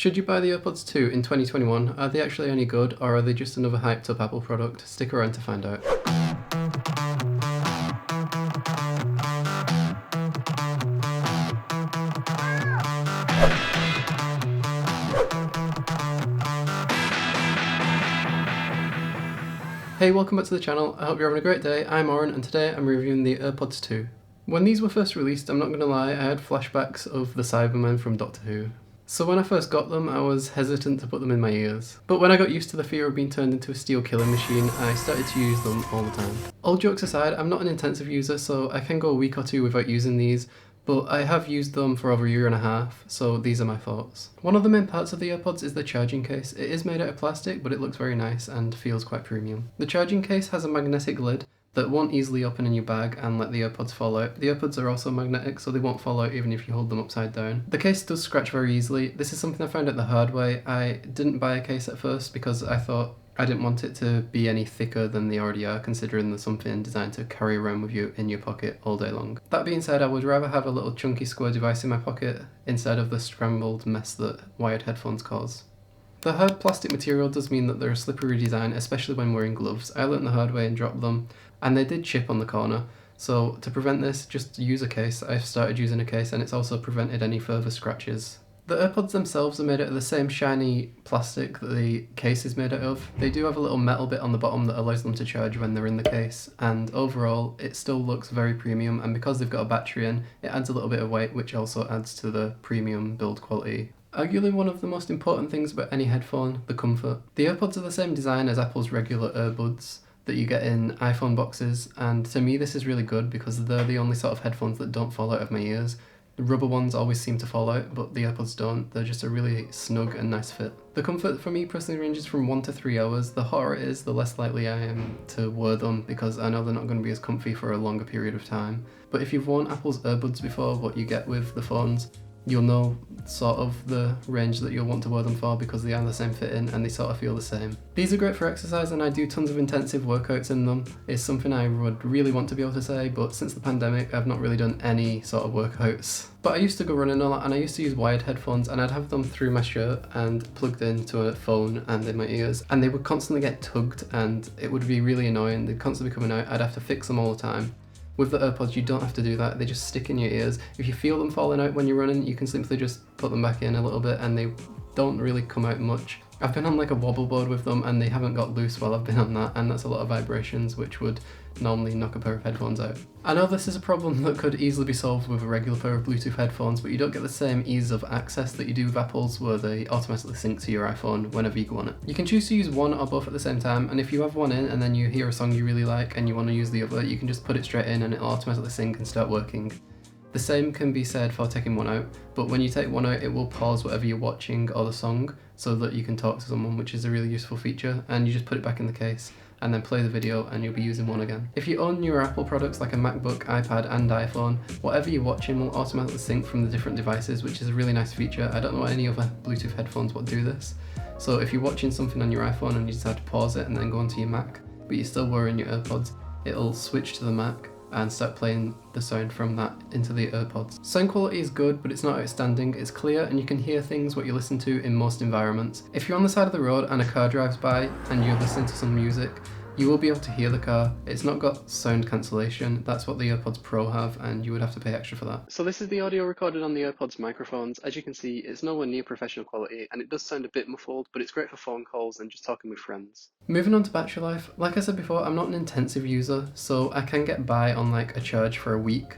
Should you buy the Airpods 2 in 2021? Are they actually any good, or are they just another hyped up Apple product? Stick around to find out. Hey, welcome back to the channel. I hope you're having a great day. I'm Oren, and today I'm reviewing the Airpods 2. When these were first released, I'm not gonna lie, I had flashbacks of the Cybermen from Doctor Who. So when I first got them, I was hesitant to put them in my ears. But when I got used to the fear of being turned into a steel killing machine, I started to use them all the time. All jokes aside, I'm not an intensive user, so I can go a week or two without using these, but I have used them for over a year and a half, so these are my thoughts. One of the main parts of the Airpods is the charging case. It is made out of plastic, but it looks very nice and feels quite premium. The charging case has a magnetic lid that won't easily open in your bag and let the Airpods fall out. The Airpods are also magnetic, so they won't fall out even if you hold them upside down. The case does scratch very easily. This is something I found out the hard way. I didn't buy a case at first because I thought I didn't want it to be any thicker than they already are, considering there's something designed to carry around with you in your pocket all day long. That being said, I would rather have a little chunky square device in my pocket instead of the scrambled mess that wired headphones cause. The hard plastic material does mean that they're a slippery design, especially when wearing gloves. I learned the hard way and dropped them, and they did chip on the corner. So to prevent this, just use a case. I've started using a case and it's also prevented any further scratches. The Airpods themselves are made out of the same shiny plastic that the case is made out of. They do have a little metal bit on the bottom that allows them to charge when they're in the case, and overall it still looks very premium, and because they've got a battery in, it adds a little bit of weight, which also adds to the premium build quality. Arguably one of the most important things about any headphone, the comfort. The Airpods are the same design as Apple's regular earbuds that you get in iPhone boxes, and to me this is really good because they're the only sort of headphones that don't fall out of my ears. The rubber ones always seem to fall out, but the Airpods don't. They're just a really snug and nice fit. The comfort for me personally ranges from 1 to 3 hours. The hotter it is, the less likely I am to wear them because I know they're not going to be as comfy for a longer period of time. But if you've worn Apple's earbuds before, what you get with the phones, you'll know sort of the range that you'll want to wear them for because they are the same fitting and they sort of feel the same. These are great for exercise and I do tons of intensive workouts in them. It's something I would really want to be able to say, but since the pandemic I've not really done any sort of workouts. But I used to go running a lot and I used to use wired headphones and I'd have them through my shirt and plugged into a phone and in my ears, and they would constantly get tugged and it would be really annoying. They'd constantly be coming out. I'd have to fix them all the time. With the Airpods, you don't have to do that. They just stick in your ears. If you feel them falling out when you're running, you can simply just put them back in a little bit and they don't really come out much. I've been on like a wobble board with them and they haven't got loose while I've been on that, and that's a lot of vibrations which would normally knock a pair of headphones out. I know this is a problem that could easily be solved with a regular pair of Bluetooth headphones, but you don't get the same ease of access that you do with Apple's, where they automatically sync to your iPhone whenever you go on it. You can choose to use one or both at the same time, and if you have one in and then you hear a song you really like and you want to use the other, you can just put it straight in and it'll automatically sync and start working. The same can be said for taking one out, but when you take one out it will pause whatever you're watching or the song so that you can talk to someone, which is a really useful feature, and you just put it back in the case and then play the video and you'll be using one again. If you own newer Apple products like a MacBook, iPad and iPhone, whatever you're watching will automatically sync from the different devices, which is a really nice feature. I don't know any other Bluetooth headphones will do this. So if you're watching something on your iPhone and you decide to pause it and then go onto your Mac, but you're still wearing your AirPods, it'll switch to the Mac and start playing the sound from that into the Airpods. Sound quality is good, but it's not outstanding. It's clear and you can hear things what you listen to in most environments. If you're on the side of the road and a car drives by and you're listening to some music, you will be able to hear the car. It's not got sound cancellation. That's what the AirPods Pro have, and you would have to pay extra for that. So this is the audio recorded on the AirPods microphones. As you can see, it's nowhere near professional quality and it does sound a bit muffled, but it's great for phone calls and just talking with friends. Moving on to battery life, like I said before, I'm not an intensive user, so I can get by on like a charge for a week.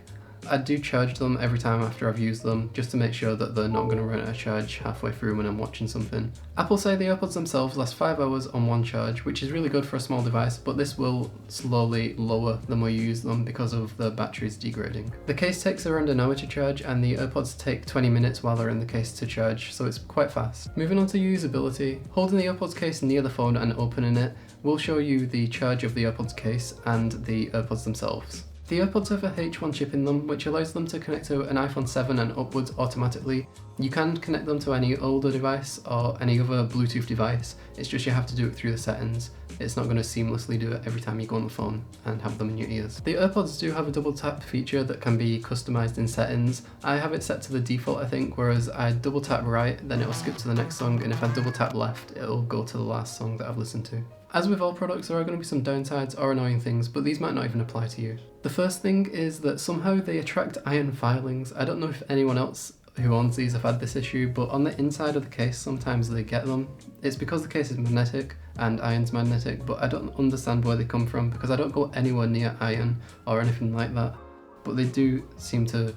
I do charge them every time after I've used them, just to make sure that they're not going to run out of charge halfway through when I'm watching something. Apple say the AirPods themselves last 5 hours on one charge, which is really good for a small device, but this will slowly lower the more you use them because of the batteries degrading. The case takes around an hour to charge and the AirPods take 20 minutes while they're in the case to charge, so it's quite fast. Moving on to usability, holding the AirPods case near the phone and opening it will show you the charge of the AirPods case and the AirPods themselves. The Airpods have a H1 chip in them, which allows them to connect to an iPhone 7 and upwards automatically. You can connect them to any older device or any other Bluetooth device, it's just you have to do it through the settings. It's not going to seamlessly do it every time you go on the phone and have them in your ears. The Airpods do have a double tap feature that can be customized in settings. I have it set to the default I think, whereas I double tap right, then it'll skip to the next song, and if I double tap left, it'll go to the last song that I've listened to. As with all products, there are going to be some downsides or annoying things, but these might not even apply to you. The first thing is that somehow they attract iron filings. I don't know if anyone else who owns these have had this issue, but on the inside of the case sometimes they get them. It's because the case is magnetic and iron's magnetic, but I don't understand where they come from because I don't go anywhere near iron or anything like that, but they do seem to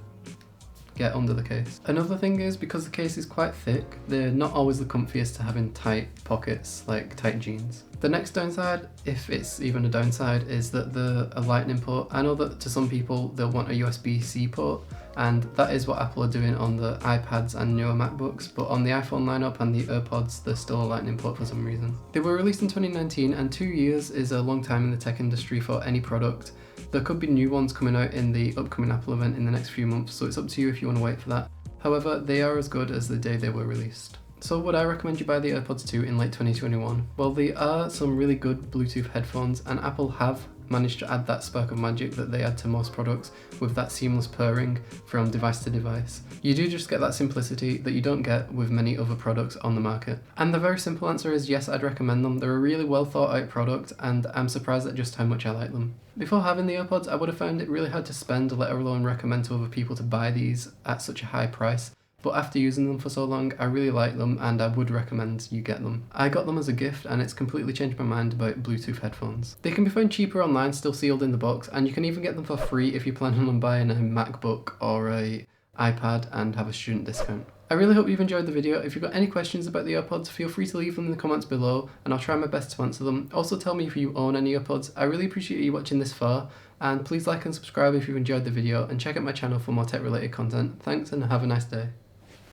get under the case. Another thing is, because the case is quite thick, they're not always the comfiest to have in tight pockets, like tight jeans. The next downside, if it's even a downside, is that they're a lightning port. I know that to some people they'll want a USB-C port, and that is what Apple are doing on the iPads and newer MacBooks, but on the iPhone lineup and the Airpods there's still a lightning port for some reason. They were released in 2019, and 2 years is a long time in the tech industry for any product. There could be new ones coming out in the upcoming Apple event in the next few months, so it's up to you if you want to wait for that. However, they are as good as the day they were released. So would I recommend you buy the Airpods 2 in late 2021? Well, they are some really good Bluetooth headphones, and Apple have managed to add that spark of magic that they add to most products with that seamless pairing from device to device. You do just get that simplicity that you don't get with many other products on the market. And the very simple answer is yes, I'd recommend them. They're a really well thought out product, and I'm surprised at just how much I like them. Before having the Airpods, I would have found it really hard to spend, let alone recommend to other people to buy these at such a high price. But after using them for so long, I really like them and I would recommend you get them. I got them as a gift and it's completely changed my mind about Bluetooth headphones. They can be found cheaper online, still sealed in the box, and you can even get them for free if you plan on buying a MacBook or a iPad and have a student discount. I really hope you've enjoyed the video. If you've got any questions about the Airpods, feel free to leave them in the comments below and I'll try my best to answer them. Also tell me if you own any Airpods. I really appreciate you watching this far, and please like and subscribe if you've enjoyed the video, and check out my channel for more tech related content. Thanks and have a nice day.